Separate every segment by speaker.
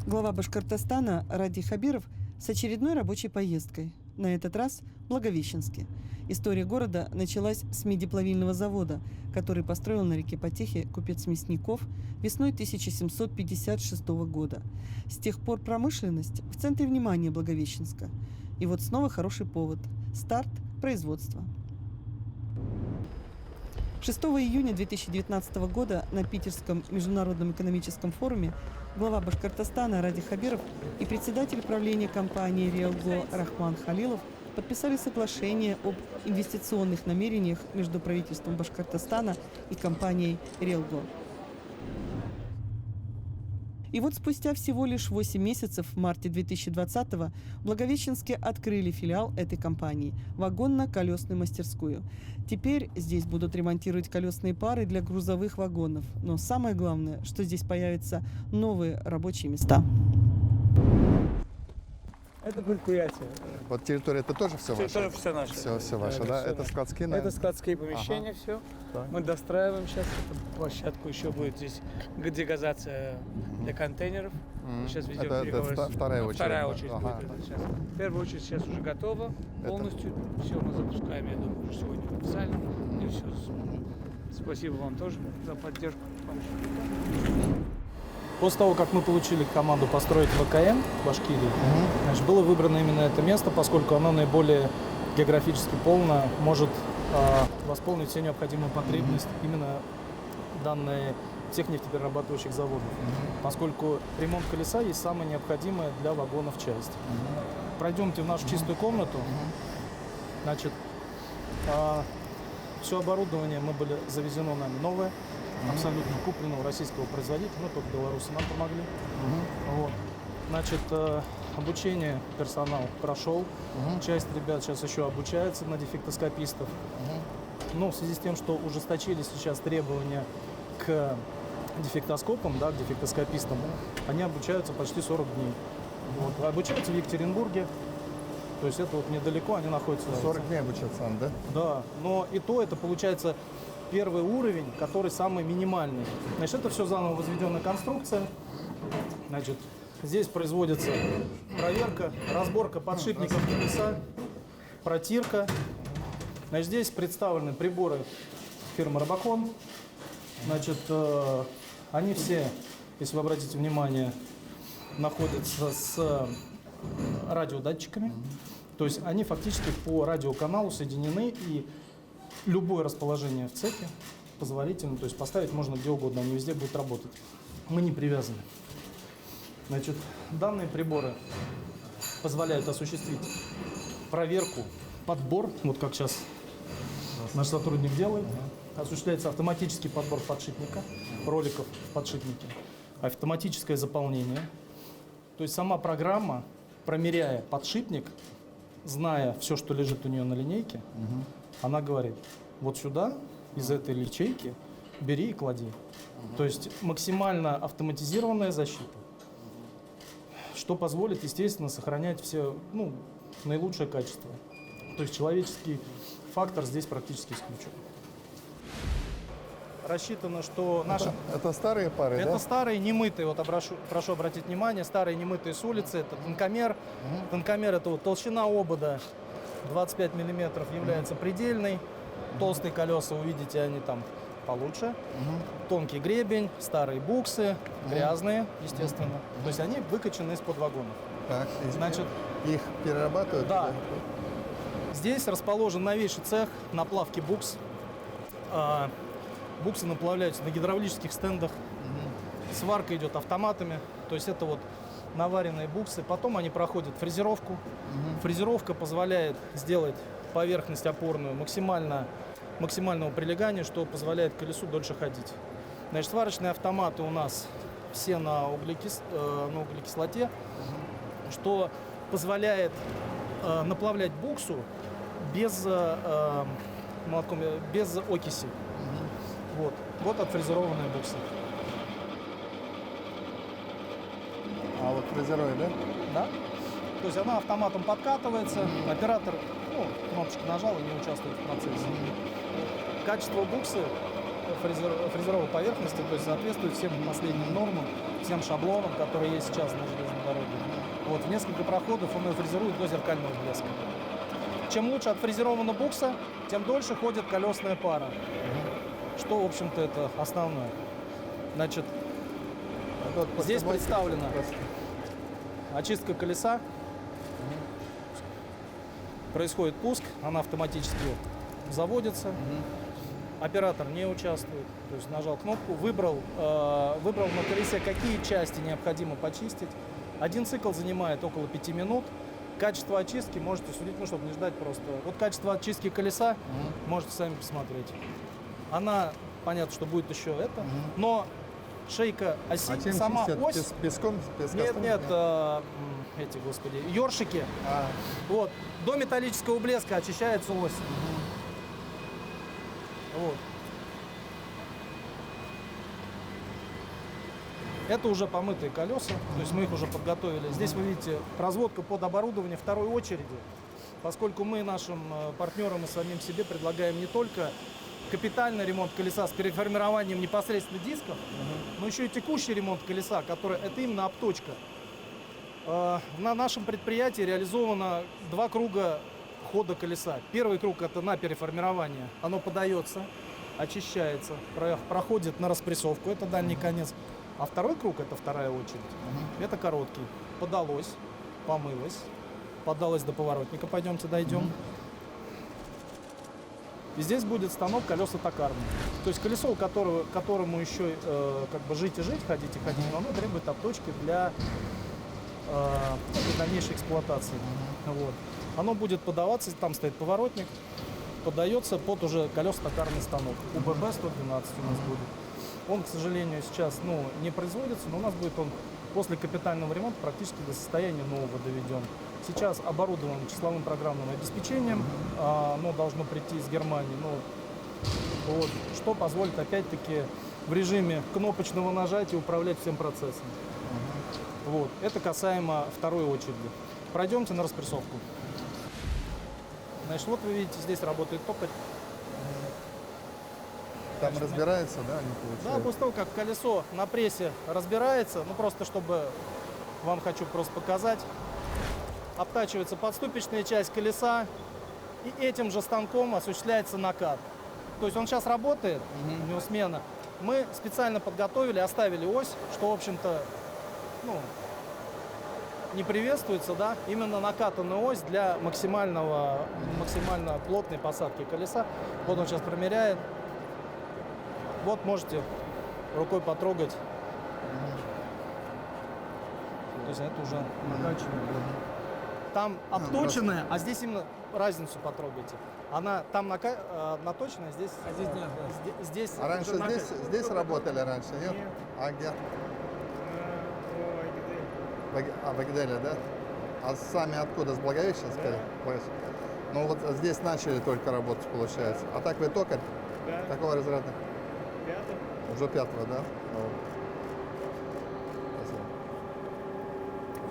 Speaker 1: Глава Башкортостана Ради Хабиров с очередной рабочей поездкой. На этот раз в Благовещенске. История города началась с медиплавильного завода, который построил на реке Потехе купец Мясников весной 1756 года. С тех пор промышленность в центре внимания Благовещенска. И вот снова хороший повод – старт производства. 6 июня 2019 года на Питерском международном экономическом форуме глава Башкортостана Ради Хабиров и председатель правления компании «Реалго» Рахман Халилов подписали соглашение об инвестиционных намерениях между правительством Башкортостана и компанией «Реалго». И вот спустя всего лишь 8 месяцев, в марте 2020-го, в Благовещенске открыли филиал этой компании – вагонно-колесную мастерскую. Теперь здесь будут ремонтировать колесные пары для грузовых вагонов. Но самое главное, что здесь появятся новые рабочие места.
Speaker 2: Это предприятие.
Speaker 3: Вот территория это тоже все ваше?
Speaker 2: Территория все наша.
Speaker 3: Все ваше, да? Это складские, наверное?
Speaker 2: Это складские помещения, все.
Speaker 3: Так.
Speaker 2: Мы достраиваем сейчас эту площадку. Еще будет здесь дегазация для контейнеров. Сейчас ведем переговоры.
Speaker 3: Это вторая очередь.
Speaker 2: Вторая очередь
Speaker 3: Ага.
Speaker 2: будет это сейчас. Первая очередь сейчас уже готова полностью. Все, мы запускаем, я думаю, уже сегодня официально. И все. Спасибо вам тоже за поддержку.
Speaker 4: После того, как мы получили команду построить ВКМ в Башкирии, значит, было выбрано именно это место, поскольку оно наиболее географически полно может восполнить все необходимые потребности именно данной всех нефтеперерабатывающих заводов. Поскольку ремонт колеса есть самое необходимое для вагонов часть. Пройдемте в нашу чистую комнату. Значит, все оборудование мы были завезено нами новое. Абсолютно купленного российского производителя, но только белорусы нам помогли. Вот. Значит, обучение персонал прошел. Часть ребят сейчас еще обучается на дефектоскопистов. Но в связи с тем, что ужесточились сейчас требования к дефектоскопам, да, к дефектоскопистам, они обучаются почти 40 дней. Вот. Обучаются в Екатеринбурге. То есть это вот недалеко, они находятся.
Speaker 3: 40 дней обучаться надо, да?
Speaker 4: Да, но и то это получается первый уровень, который самый минимальный. Значит, это все заново возведенная конструкция. Значит, здесь производится проверка, разборка подшипников колеса, протирка. Значит, здесь представлены приборы фирмы Робокон. Значит, они все, если вы обратите внимание, находятся с радиодатчиками. То есть они фактически по радиоканалу соединены, и любое расположение в цепи позволительно, то есть поставить можно где угодно, они везде будут работать. Мы не привязаны. Значит, данные приборы позволяют осуществить проверку, подбор, вот как сейчас наш сотрудник делает. Осуществляется автоматический подбор подшипника, роликов в подшипнике, автоматическое заполнение. То есть сама программа, промеряя подшипник, зная все, что лежит у нее на линейке, она говорит: вот сюда, из этой ячейки, бери и клади. То есть максимально автоматизированная защита, что позволит, естественно, сохранять все, наилучшее качество. То есть человеческий фактор здесь практически исключен. Рассчитано, что наши...
Speaker 3: Это старые пары, да?
Speaker 4: Это старые, немытые, вот прошу обратить внимание, старые немытые с улицы, это тонкомер. Тонкомер — это вот толщина обода 25 миллиметров является предельной. Толстые колеса, увидите, они там получше. Тонкий гребень, старые буксы, грязные, естественно. То есть они выкачаны из-под вагонов.
Speaker 3: Так,
Speaker 4: Значит,
Speaker 3: их перерабатывают?
Speaker 4: да. Здесь расположен новейший цех наплавки букс. Буксы наплавляются на гидравлических стендах. Сварка идет автоматами. То есть это вот наваренные буксы. Потом они проходят фрезеровку. Фрезеровка позволяет сделать поверхность опорную максимального прилегания, что позволяет колесу дольше ходить. Значит, сварочные автоматы у нас все на углекислоте, что позволяет наплавлять буксу без окиси. Вот отфрезерованные буксы.
Speaker 3: А вот фрезерует, да?
Speaker 4: Да. То есть она автоматом подкатывается, оператор кнопочку нажал и не участвует в процессе. Качество буксы фрезеровой поверхности, то есть соответствует всем последним нормам, всем шаблонам, которые есть сейчас на железной дороге. Вот, в несколько проходов он ее фрезерует до зеркального блеска. Чем лучше отфрезерована букса, тем дольше ходит колесная пара. Что, в общем-то, это основное. Значит,
Speaker 3: Вот после
Speaker 4: здесь
Speaker 3: мойки-
Speaker 4: представлена
Speaker 3: после-
Speaker 4: очистка колеса. Происходит пуск, она автоматически заводится. Оператор не участвует, то есть нажал кнопку, выбрал на колесе, какие части необходимо почистить. Один цикл занимает около 5 минут. Качество очистки можете судить, ну, чтобы не ждать просто. Вот качество очистки колеса можете сами посмотреть. Она, понятно, что будет еще это, но шейка оси,
Speaker 3: А чем
Speaker 4: сама
Speaker 3: чистят?
Speaker 4: ось...
Speaker 3: Песком?
Speaker 4: Нет, эти, господи, ёршики.
Speaker 3: А,
Speaker 4: Вот, до металлического блеска очищается ось. Вот. Это уже помытые колеса, то есть мы их уже подготовили. Здесь вы видите разводка под оборудование второй очереди, поскольку мы нашим партнерам и самим себе предлагаем не только капитальный ремонт колеса с переформированием непосредственно дисков, но еще и текущий ремонт колеса, который это именно обточка. На нашем предприятии реализовано 2 круга хода колеса. Первый круг это на переформирование, оно подается, очищается, проходит на распрессовку, это дальний конец. А второй круг это вторая очередь, это короткий. Подалось, помылось, подалось до поворотника, пойдемте дойдем. И здесь будет станок колеса токарные. То есть колесо, которому еще как бы жить и жить, ходить и ходить, но оно требует обточки для дальнейшей эксплуатации. Вот. Оно будет подаваться, там стоит поворотник, подается под уже колеса токарный станок. УББ 112 у нас будет. Он, к сожалению, сейчас не производится, но у нас будет он после капитального ремонта практически до состояния нового доведен. Сейчас оборудован числовым программным обеспечением, оно должно прийти из Германии, вот, что позволит опять-таки в режиме кнопочного нажатия управлять всем процессом. Вот. Это касаемо второй очереди. Пройдемте на распрессовку. Значит, вот вы видите, здесь работает токарь.
Speaker 3: там разбирается, да, они
Speaker 4: Да,
Speaker 3: получают?
Speaker 4: после того, как колесо на прессе разбирается, просто чтобы вам хочу просто показать, обтачивается подступичная часть колеса, и этим же станком осуществляется накат. То есть он сейчас работает, у него смена. Мы специально подготовили, оставили ось, что, в общем-то, не приветствуется, да, именно накатанную ось для максимально плотной посадки колеса. Вот он сейчас промеряет. Вот можете рукой потрогать. То есть это уже накачанное. Там обточенная, а здесь именно разницу потрогайте. Она там наточенная, здесь нет. Здесь
Speaker 3: А раньше
Speaker 4: уже
Speaker 3: здесь работали раньше, нет?
Speaker 2: Нет.
Speaker 3: А где? В Агделе, да? А сами откуда? С Благовещенска? Ну вот здесь начали только работать, получается. А так вы токарь?
Speaker 2: Да.
Speaker 3: Какого разряда?
Speaker 2: 5-й.
Speaker 3: Уже 5-го, да? Ну, спасибо.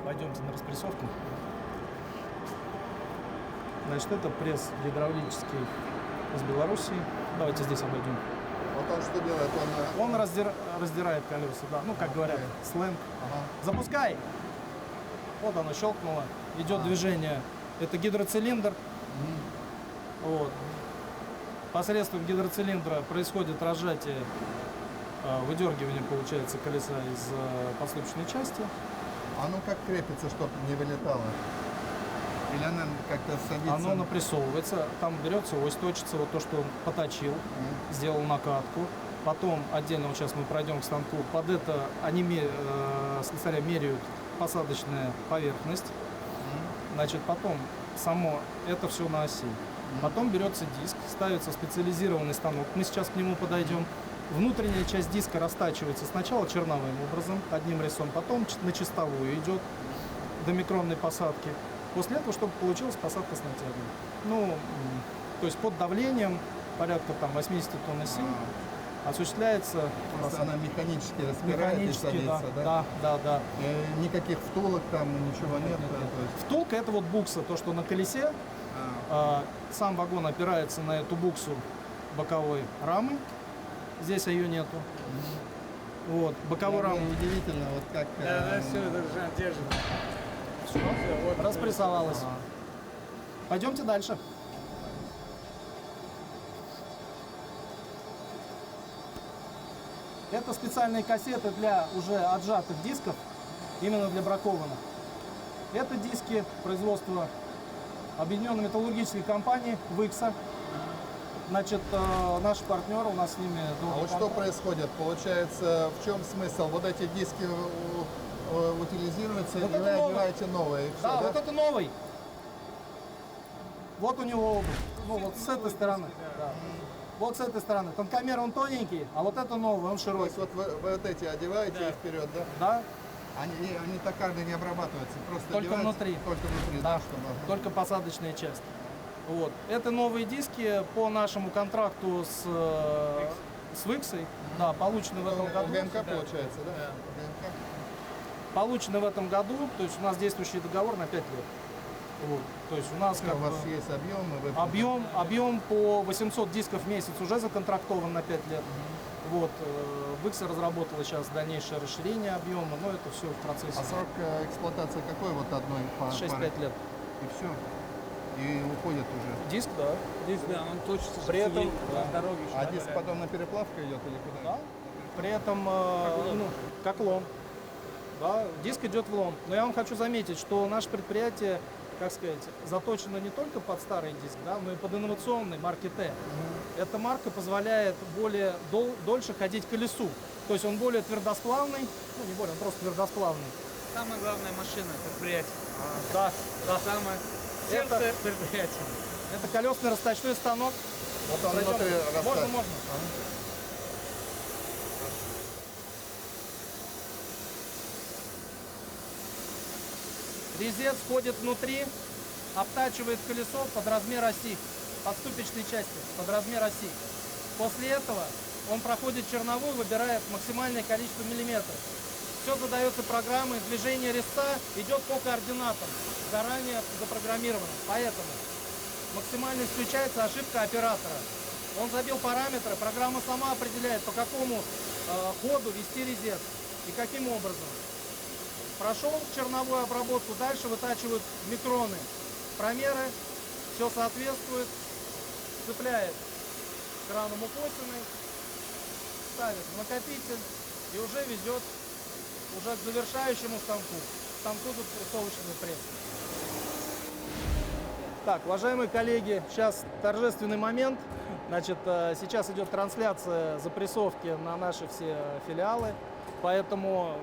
Speaker 4: Пойдемте на распрессовку. Значит, это пресс гидравлический из Белоруссии. Давайте здесь обойдем.
Speaker 3: Вот он что делает?
Speaker 4: Он раздирает колеса, да. Ну, как говорят, сленг.
Speaker 3: Ага.
Speaker 4: Запускай! Вот оно щелкнуло. Идет движение. Это гидроцилиндр. Вот. Посредством гидроцилиндра происходит разжатие, выдергивание, получается, колеса из подступочной части.
Speaker 3: А ну как крепится, чтобы не вылетало? Или она как-то садится?
Speaker 4: Оно напрессовывается, там берется ось, точится, вот то, что он поточил, сделал накатку. Потом отдельно, вот сейчас мы пройдем к станку, под это они слесаря меряют посадочная поверхность. Значит, потом само это все на оси. Потом берется диск, ставится специализированный станок. Мы сейчас к нему подойдем. Внутренняя часть диска растачивается сначала черновым образом, одним резцом, потом на чистовую идет до микронной посадки. После этого, чтобы получилась посадка с натягом. То есть под давлением, порядка там 80 тонн сил, осуществляется
Speaker 3: Просто она механически распирает и садится, да?
Speaker 4: Да.
Speaker 3: Никаких втулок там, ничего нет. То есть...
Speaker 4: Втулка — это вот букса, то, что на колесе. Сам вагон опирается на эту буксу боковой рамы. Здесь ее нету. Вот, боковой
Speaker 3: Мне
Speaker 4: рамы.
Speaker 3: удивительно, вот как...
Speaker 2: Да, все, это Жан держит.
Speaker 4: Всё,
Speaker 2: вот.
Speaker 4: распрессовалась. Пойдемте дальше. Это специальные кассеты для уже отжатых дисков, именно для бракованных. Это диски производства Объединенной металлургической компании ВИКСа. Значит, наши партнеры, у нас с ними...
Speaker 3: А
Speaker 4: долгий
Speaker 3: вот что
Speaker 4: контракт.
Speaker 3: происходит? Получается, в чем смысл? Вот эти диски утилизируются,
Speaker 4: Вот
Speaker 3: и
Speaker 4: это
Speaker 3: вы
Speaker 4: новый.
Speaker 3: одеваете новые. И всё,
Speaker 4: Да,
Speaker 3: да?
Speaker 4: вот это новый. Вот у него обувь. Ну, вот с этой стороны. Да. Вот с этой стороны. Тонкомер он тоненький, а вот это новый, он
Speaker 3: То
Speaker 4: широкий.
Speaker 3: есть вот вы вот эти одеваете
Speaker 2: Да.
Speaker 3: и вперед, да?
Speaker 4: Да,
Speaker 3: Они токарные не обрабатываются, просто
Speaker 4: Только
Speaker 3: одеваются
Speaker 4: внутри.
Speaker 3: Только внутри,
Speaker 4: Да.
Speaker 3: да, чтобы...
Speaker 4: только посадочная часть. Вот. Это новые диски по нашему контракту с Виксой. Да, получены в этом году.
Speaker 3: УГМК получается, да? УГМК.
Speaker 4: Получены в этом году. То есть у нас действующий договор на 5 лет. Вот. То есть у нас
Speaker 3: Всё,
Speaker 4: как
Speaker 3: у вас
Speaker 4: бы
Speaker 3: есть объем,
Speaker 4: объем по 800 дисков в месяц уже законтрактован на 5 лет. Вот. Викса разработала сейчас дальнейшее расширение объема, но это все в процессе.
Speaker 3: А срок эксплуатации какой вот одной пары?
Speaker 4: 6-5 лет.
Speaker 3: И все. И уходит уже.
Speaker 4: Диск, да.
Speaker 2: Здесь, да, он точится.
Speaker 4: При этом-
Speaker 2: едет по дороге еще
Speaker 3: А диск
Speaker 2: добавляет.
Speaker 3: потом на переплавку идет или куда?
Speaker 4: Да. При этом как лом. Да, диск идет в лом. Но я вам хочу заметить, что наше предприятие, как сказать, заточено не только под старый диск, да, но и под инновационный марки Т. Эта марка позволяет более дольше ходить колесу. То есть он более твердосплавный, ну не более, он просто твердосплавный.
Speaker 2: Самая главная машина предприятия.
Speaker 4: Да, да.
Speaker 2: Самое
Speaker 4: Это-
Speaker 2: сердце предприятия.
Speaker 4: Это колесный расточной станок.
Speaker 3: Вот он
Speaker 4: Пройдем.
Speaker 3: внутри
Speaker 4: Можно,
Speaker 3: растает.
Speaker 4: можно. Резец входит внутри, обтачивает колесо под размер оси, под ступичной части, под размер оси. После этого он проходит черновую, выбирает максимальное количество миллиметров. Все задается программой, движение резца идет по координатам, заранее запрограммировано. Поэтому максимально исключается ошибка оператора. Он забил параметры, программа сама определяет, по какому ходу вести резец и каким образом. Прошел черновую обработку, дальше вытачивают микроны. Промеры, все соответствует, цепляет краном укосиной, ставит в накопитель и уже везет уже к завершающему станку. Станку тут прессовочный пресс. Так, уважаемые коллеги, сейчас торжественный момент. Значит, сейчас идет трансляция запрессовки на наши все филиалы, поэтому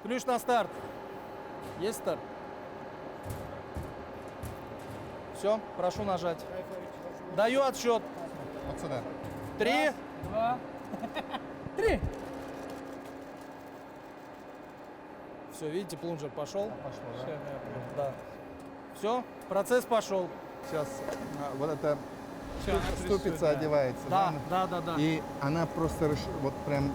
Speaker 4: ключ на старт. Есть старт? Все, прошу нажать. Даю отсчет.
Speaker 3: Вот сюда.
Speaker 4: 3,
Speaker 2: 2, 3.
Speaker 4: Все, видите, плунжер пошел.
Speaker 3: Пошло, да?
Speaker 4: Да. Все, процесс пошел.
Speaker 3: Сейчас вот эта
Speaker 2: Всё, она
Speaker 3: ступица
Speaker 2: прессует, да.
Speaker 3: одевается.
Speaker 4: Да.
Speaker 3: И она просто вот прям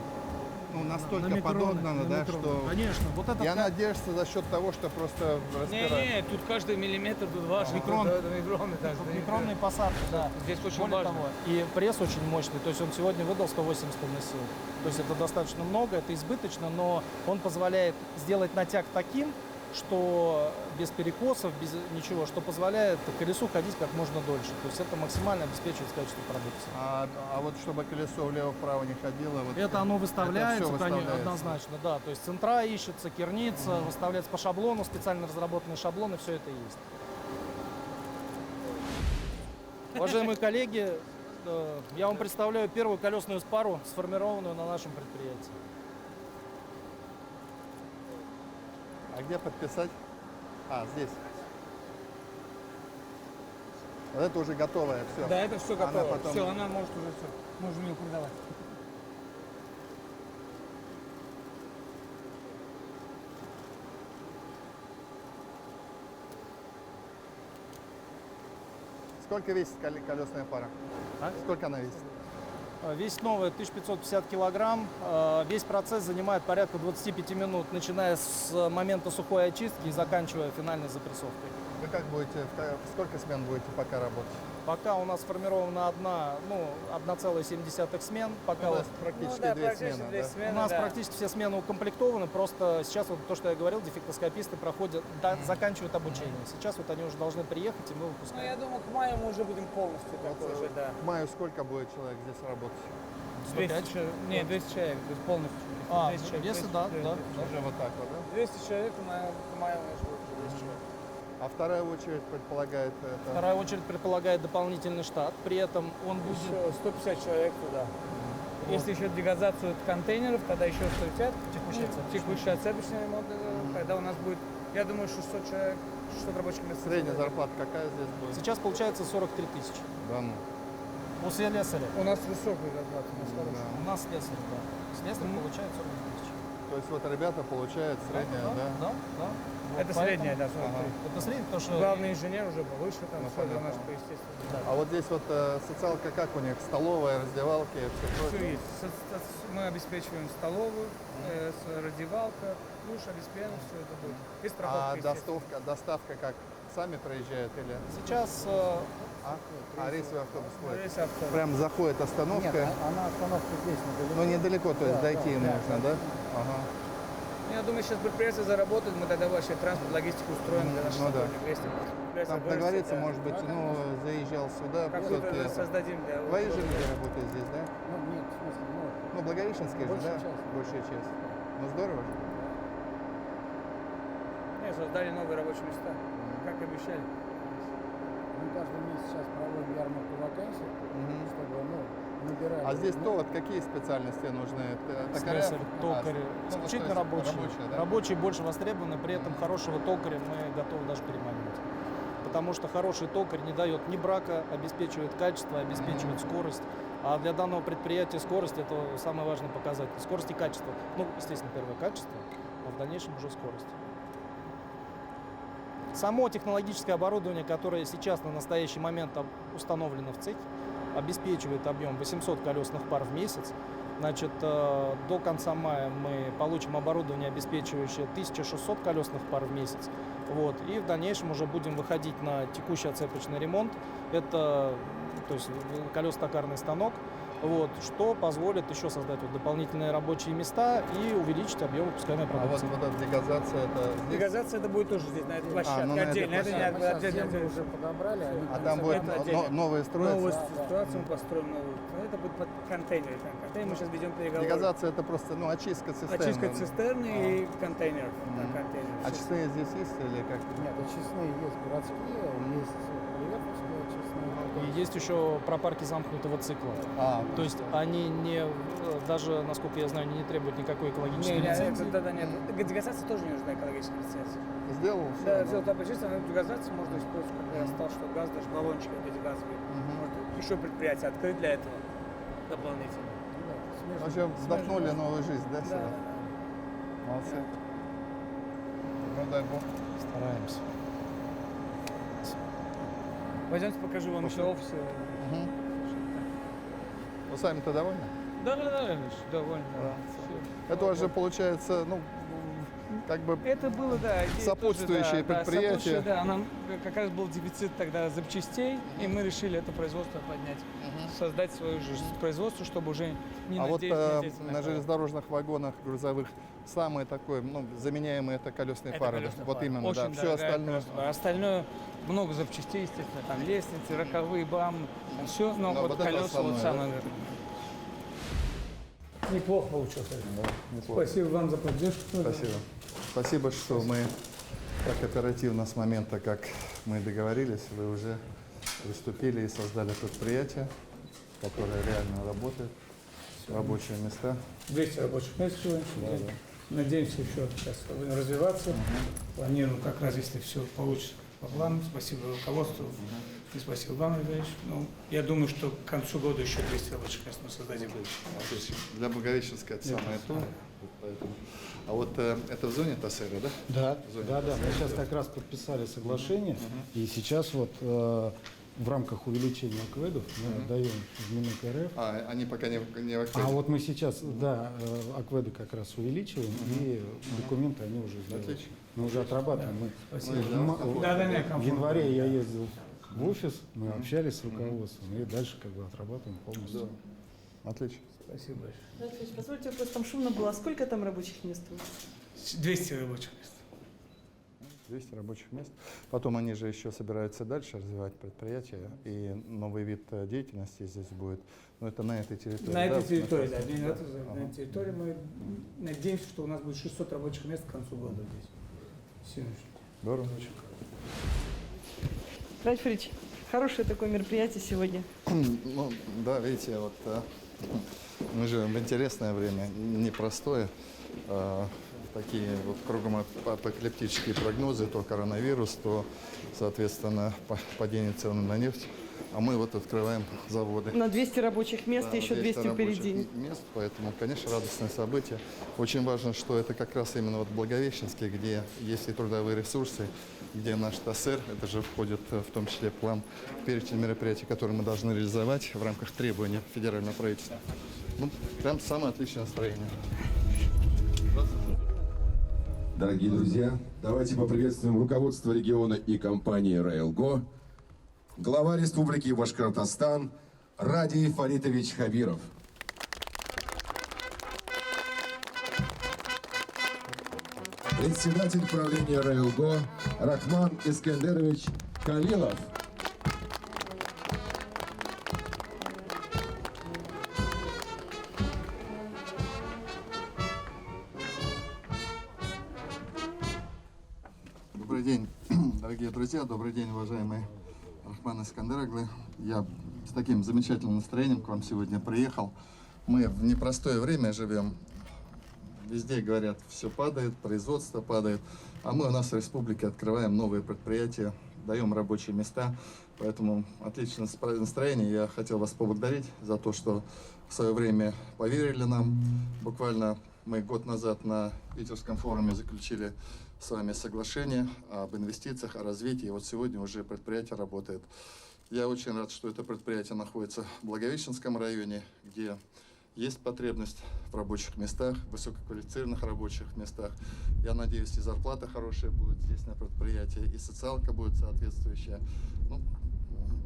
Speaker 3: настолько подогнана, да, что...
Speaker 4: Конечно, вот это
Speaker 3: И она держится за счет того, что просто распирает.
Speaker 2: Не, тут каждый миллиметр тут важен.
Speaker 4: Микрон.
Speaker 2: Да, микроны даже.
Speaker 4: микронные посадки, да.
Speaker 2: Здесь очень
Speaker 4: Более
Speaker 2: важно.
Speaker 4: того, и пресс очень мощный, то есть он сегодня выдал 180 тонн-сил. То есть это достаточно много, это избыточно, но он позволяет сделать натяг таким, что без перекосов, без ничего, что позволяет колесу ходить как можно дольше. То есть это максимально обеспечивает качество продукции.
Speaker 3: А вот чтобы колесо влево-вправо не ходило... Вот
Speaker 4: Это оно выставляется,
Speaker 3: всё
Speaker 4: конечно,
Speaker 3: выставляется.
Speaker 4: однозначно, да. То есть центра ищется, керница, выставляется по шаблону, специально разработанные шаблоны, все это есть. Уважаемые коллеги, я вам представляю первую колесную спару, сформированную на нашем предприятии.
Speaker 3: А где подписать? А, здесь. Вот это уже готовое, все.
Speaker 2: Да, это все готово.
Speaker 3: потом-
Speaker 2: Все, она может уже все. Можем ее продавать.
Speaker 3: Сколько весит колесная пара?
Speaker 4: А?
Speaker 3: Сколько она весит?
Speaker 4: Весит новая 1550 килограмм. Весь процесс занимает порядка 25 минут, начиная с момента сухой очистки и заканчивая финальной запрессовкой.
Speaker 3: Вы как будете, сколько смен будете пока работать?
Speaker 4: Пока у нас сформирована 1,7 смен. Пока
Speaker 3: У
Speaker 4: вот
Speaker 3: нас практически
Speaker 2: Ну да,
Speaker 3: две
Speaker 2: практически
Speaker 3: смены,
Speaker 2: две
Speaker 3: да?
Speaker 2: смены.
Speaker 4: у нас
Speaker 2: да.
Speaker 4: практически все смены укомплектованы, просто сейчас вот то, что я говорил, дефектоскописты проходят, заканчивают обучение. Сейчас вот они уже должны приехать, и мы
Speaker 2: Ну,
Speaker 4: выпускаем.
Speaker 2: я думаю, к маю мы уже будем полностью такой же, да.
Speaker 3: К маю сколько будет человек здесь работать?
Speaker 2: 200 человек, не, 200 человек, то есть полностью.
Speaker 4: А,
Speaker 2: 200 человек,
Speaker 4: если
Speaker 2: 200,
Speaker 4: да, да.
Speaker 3: Уже вот так вот, да?
Speaker 2: 200 человек, к маю у нас будет 200 человек.
Speaker 3: А вторая очередь предполагает это...
Speaker 4: Вторая очередь предполагает дополнительный штат, при этом он будет...
Speaker 2: Еще 150 человек туда. Если еще дегазацию контейнеров, тогда еще 150. Текущий отцепочный ремонт, тогда у нас будет, я думаю, 600 человек, 600 рабочих мест.
Speaker 3: Средняя зарплата какая здесь будет?
Speaker 4: Сейчас получается 43 тысячи.
Speaker 3: Да ну.
Speaker 4: У слесаря.
Speaker 2: У нас высокая зарплата, у нас хорошая.
Speaker 4: У нас слесарь, да. Слесарь получает 43 тысячи.
Speaker 3: То есть вот ребята получают средняя, да?
Speaker 4: Да, да. Вот
Speaker 2: Это
Speaker 4: поэтому-
Speaker 2: средняя, да, 43.
Speaker 4: Это средняя, потому что...
Speaker 2: Главный инженер уже повыше, там,
Speaker 3: Ну,
Speaker 2: все у нас
Speaker 3: понятно.
Speaker 2: по естественно.
Speaker 3: А вот здесь вот социалка как у них? Столовая, раздевалки, все
Speaker 2: Все
Speaker 3: прочее?
Speaker 2: есть. Мы обеспечиваем столовую, раздевалка, душ, обеспечиваем, все это будет. Без
Speaker 3: А
Speaker 2: страховки, естественно.
Speaker 3: доставка как? Сами проезжают или?
Speaker 4: Сейчас
Speaker 3: Рейсовый автобус ходит?
Speaker 2: Рейс автобус.
Speaker 3: Прям заходит остановка?
Speaker 5: Она остановка здесь недалеко.
Speaker 3: Ну недалеко, то есть
Speaker 5: Да,
Speaker 3: дойти им
Speaker 5: да,
Speaker 3: нужно,
Speaker 5: да.
Speaker 3: да? Ага.
Speaker 2: Я думаю, сейчас предприятие заработает, мы тогда вообще транспорт, логистику устроим для наших
Speaker 3: Ну да.
Speaker 2: сотрудников. Если предприятие
Speaker 3: Там
Speaker 2: вырастет,
Speaker 3: договориться,
Speaker 2: да.
Speaker 3: может быть, ну, заезжал сюда,
Speaker 2: Какую-то
Speaker 3: все-таки.
Speaker 2: создадим для...
Speaker 3: Твои же люди работают здесь, да?
Speaker 5: Ну, нет, в смысле,
Speaker 3: Ну, Благовещенская же, да?
Speaker 5: Большая часть.
Speaker 3: Большая часть. Ну, здорово же.
Speaker 2: Не, создали новые рабочие места, как обещали.
Speaker 5: мы каждый месяц сейчас проводим ярмарку вакансий, чтобы, набирать.
Speaker 3: А здесь то, вот какие специальности нужны? Токаря?
Speaker 4: слесарь, токарь,
Speaker 3: ну,
Speaker 4: исключительно
Speaker 3: то есть
Speaker 4: рабочие.
Speaker 3: да?
Speaker 4: Рабочие больше востребованы, при этом хорошего токаря мы готовы даже переманивать. Потому что хороший токарь не дает ни брака, обеспечивает качество, обеспечивает скорость. А для данного предприятия скорость – это самый важный показатель. Скорость и качество. Ну, естественно, первое качество, а в дальнейшем уже скорость. Само технологическое оборудование, которое сейчас на настоящий момент установлено в цехе, обеспечивает объем 800 колесных пар в месяц. Значит, до конца мая мы получим оборудование, обеспечивающее 1600 колесных пар в месяц. Вот. И в дальнейшем уже будем выходить на текущий отцепочный ремонт. Это, то есть, колесно-токарный станок. Вот, что позволит еще создать вот дополнительные рабочие места и увеличить объем выпускаемой
Speaker 3: А вот,
Speaker 4: продукции.
Speaker 3: вот эта дегазация, это здесь?
Speaker 2: Дегазация это будет тоже здесь, на этой площадке,
Speaker 3: ну, на этой
Speaker 2: отдельно. Это не
Speaker 3: площадке.
Speaker 5: Мы сейчас
Speaker 2: отдельно.
Speaker 5: землю уже подобрали, они
Speaker 3: А там будет
Speaker 2: Это отдельно.
Speaker 3: новые строятся?
Speaker 2: Новую ситуацию мы построим новую. Это будет под контейнеры. Контейнер мы сейчас ведем переговоры.
Speaker 3: Дегазация это просто очистка цистерны.
Speaker 2: Очистка цистерны и контейнеров. Да, контейнеров.
Speaker 3: А чистые здесь есть или как?
Speaker 5: Нет, очистные есть городские, есть приветовские очистные.
Speaker 4: И есть еще пропарки замкнутого цикла. То есть они не, даже, насколько я знаю, не требуют никакой экологической лицензии.
Speaker 2: Тогда нет. Дегазация тоже не нужна экологическая лицензия.
Speaker 3: Сделал?
Speaker 2: Да,
Speaker 3: Всё,
Speaker 2: взял там почистил, но дегазацию можно использовать, когда я стал, что газ, даже баллончики эти газовые. Может еще предприятие открыть для этого дополнительно.
Speaker 3: В общем, вдохнули новую жизнь, да,
Speaker 2: Да,
Speaker 3: сюда?
Speaker 2: да.
Speaker 3: Молодцы. Ну, дай бог.
Speaker 4: Стараемся.
Speaker 2: Пойдемте покажу вам еще офисы.
Speaker 3: Вы сами-то довольны?
Speaker 2: Да, довольно.
Speaker 3: Это уже получается, ну, как бы
Speaker 2: Это было, да, идея
Speaker 3: Сопутствующие
Speaker 2: тоже, да,
Speaker 3: предприятия.
Speaker 2: сопутствующие, да, нам как раз был дефицит тогда запчастей, и мы решили это производство поднять, создать свое же производство, чтобы уже не
Speaker 3: а вот
Speaker 2: надеяться
Speaker 3: на железнодорожных вагонах грузовых самое такое, ну, заменяемое это колесные
Speaker 2: Это
Speaker 3: фары.
Speaker 2: колесные
Speaker 3: Вот
Speaker 2: фары.
Speaker 3: именно,
Speaker 2: Очень
Speaker 3: да. Все
Speaker 2: дорогая
Speaker 3: остальное.
Speaker 2: колесная фара. Остальное много запчастей, естественно, там лестницы, роковые бам, все, но
Speaker 3: Но
Speaker 2: вот
Speaker 3: вот это
Speaker 2: колеса
Speaker 3: основное,
Speaker 2: вот
Speaker 3: да?
Speaker 2: самое. Неплохо получилось.
Speaker 3: Неплохо.
Speaker 2: Спасибо вам за поддержку.
Speaker 3: Спасибо. Спасибо, что мы так оперативно с момента, как мы договорились, вы уже приступили и создали предприятие, которое реально работает, рабочие места.
Speaker 2: 200 рабочих мест сегодня. Надеемся еще сейчас развиваться. Планируем как раз, если все получится по плану. Спасибо руководству и спасибо вам, Ильич. Ну, я думаю, что к концу года еще 200 рабочих мест мы создадим.
Speaker 3: Для Благовещенска это самое то. Поэтому. А вот это в зоне Тассера, да?
Speaker 5: Да,
Speaker 3: В зоне
Speaker 5: да, да.
Speaker 3: Тассера.
Speaker 5: Мы сейчас как раз подписали соглашение, и сейчас вот в рамках увеличения акведов мы отдаем в Минэк РФ.
Speaker 3: А, они пока не в активе.
Speaker 5: А вот мы сейчас, да, акведы как раз увеличиваем, и документы они уже сделали.
Speaker 3: Отлично.
Speaker 5: Мы уже отрабатываем.
Speaker 2: Спасибо.
Speaker 5: В
Speaker 2: комфортно.
Speaker 5: январе я ездил в офис, мы общались с руководством, и дальше как бы отрабатываем полностью.
Speaker 3: Отлично.
Speaker 2: Спасибо большое.
Speaker 1: Раф Ильич, позвольте вопрос, там шумно было. А сколько там рабочих мест у вас?
Speaker 2: 200 рабочих мест.
Speaker 3: 200 рабочих мест. Потом они же еще собираются дальше развивать предприятие, и новый вид деятельности здесь будет. Но это на этой территории.
Speaker 2: На
Speaker 3: да,
Speaker 2: этой территории, да.
Speaker 3: Ага.
Speaker 2: На этой территории мы надеемся, что у нас будет 600 рабочих мест к концу года здесь. Все.
Speaker 3: Здорово.
Speaker 1: Раф Ильич, хорошее такое мероприятие сегодня.
Speaker 3: Ну, да, видите, вот мы живем в интересное время, непростое. Такие вот кругом апокалиптические прогнозы, то коронавирус, то, соответственно, падение цен на нефть. А мы вот открываем заводы.
Speaker 1: На 200 рабочих мест,
Speaker 3: Да,
Speaker 1: и еще 200
Speaker 3: рабочих
Speaker 1: впереди.
Speaker 3: мест, поэтому, конечно, радостное событие. Очень важно, что это как раз именно вот Благовещенске, где есть и трудовые ресурсы, где наш ТАСЭР, это же входит в том числе в план, перечень мероприятий, которые мы должны реализовать в рамках требований федерального правительства. Ну, прям самое отличное настроение.
Speaker 6: Дорогие друзья, давайте поприветствуем руководство региона и компании «Рейлго», глава Республики Башкортостан Ради Фаритович Хабиров. Председатель правления «Рейлго» Рахман Искендерович Калилов.
Speaker 3: Добрый день, дорогие друзья, добрый день, уважаемый Рахман Искендероглы. Я с таким замечательным настроением к вам сегодня приехал. Мы в непростое время живем. Везде говорят, все падает, производство падает. А мы у нас в республике открываем новые предприятия, даем рабочие места. Поэтому отличное настроение. Я хотел вас поблагодарить за то, что в свое время поверили нам. Буквально мы год назад на Питерском форуме заключили с вами соглашение об инвестициях, о развитии. И вот сегодня уже предприятие работает. Я очень рад, что это предприятие находится в Благовещенском районе, где есть потребность в рабочих местах, высококвалифицированных рабочих местах. Я надеюсь, и зарплата хорошая будет здесь на предприятии, и социалка будет соответствующая. Ну,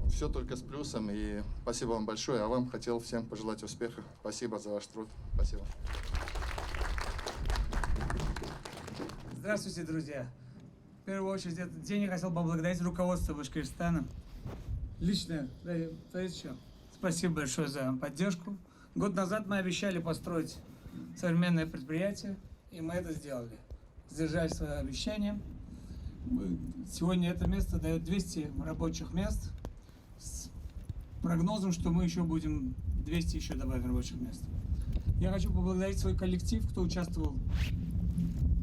Speaker 3: все только с плюсом, и спасибо вам большое. А вам хотел всем пожелать успеха. Спасибо за ваш труд. Спасибо.
Speaker 2: Здравствуйте, друзья. В первую очередь, этот день я хотел поблагодарить руководство Башкортостана. Лично, спасибо большое за поддержку. Год назад мы обещали построить современное предприятие, и мы это сделали. Сдержали свое обещание. Сегодня это место дает 200 рабочих мест с прогнозом, что мы еще будем 200 еще добавить рабочих мест. Я хочу поблагодарить свой коллектив, кто участвовал,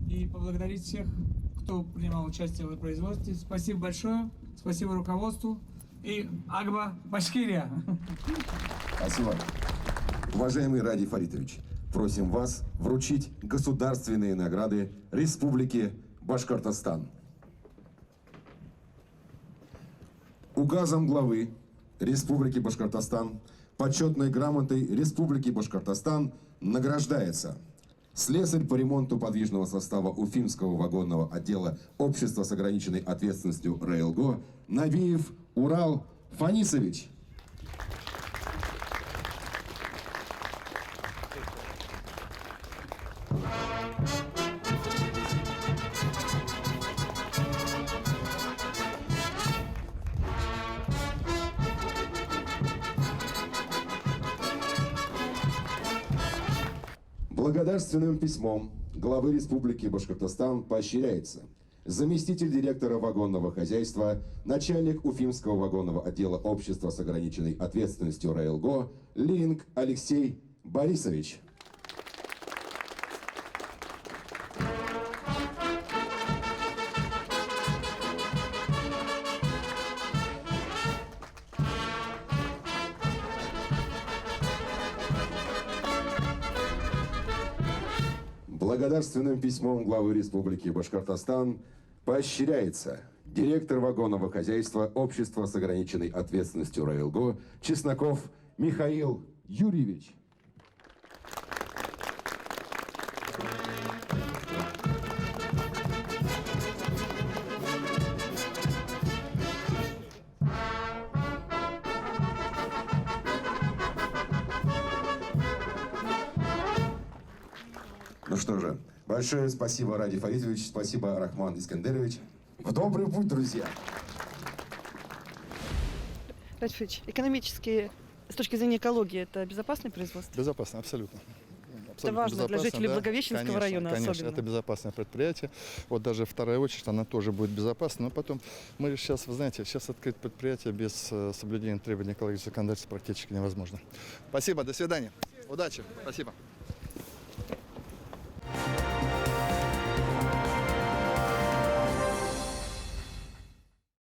Speaker 2: и поблагодарить всех, кто принимал участие в производстве. Спасибо большое, спасибо руководству и Агба Башкирия.
Speaker 6: Спасибо. Уважаемый Ради Фаритович, просим вас вручить государственные награды Республики Башкортостан. Указом главы Республики Башкортостан почетной грамотой Республики Башкортостан награждается слесарь по ремонту подвижного состава Уфимского вагонного отдела общества с ограниченной ответственностью «Рейлго» Навиев Урал Фанисович. Благодарственным письмом главы Республики Башкортостан поощряется заместитель директора вагонного хозяйства, начальник Уфимского вагонного отдела общества с ограниченной ответственностью «Рейлго» Линк Алексей Борисович. Благодарственным письмом главы Республики Башкортостан поощряется директор вагонного хозяйства общества с ограниченной ответственностью «Роялго» Чесноков Михаил Юрьевич. Ну что же, большое спасибо, Ради Фаритович, спасибо, Рахман Искандерович. В добрый путь, друзья!
Speaker 1: Ради Фаритович, экономически, с точки зрения экологии, это безопасное производство?
Speaker 3: Безопасно, абсолютно.
Speaker 1: Это важно для жителей Благовещенского
Speaker 3: конечно,
Speaker 1: района
Speaker 3: конечно,
Speaker 1: особенно.
Speaker 3: это безопасное предприятие. Вот даже вторая очередь, она тоже будет безопасна. Но потом, мы сейчас, вы знаете, сейчас открыть предприятие без соблюдения требований экологического законодательства практически невозможно. Спасибо, до свидания. Удачи, спасибо.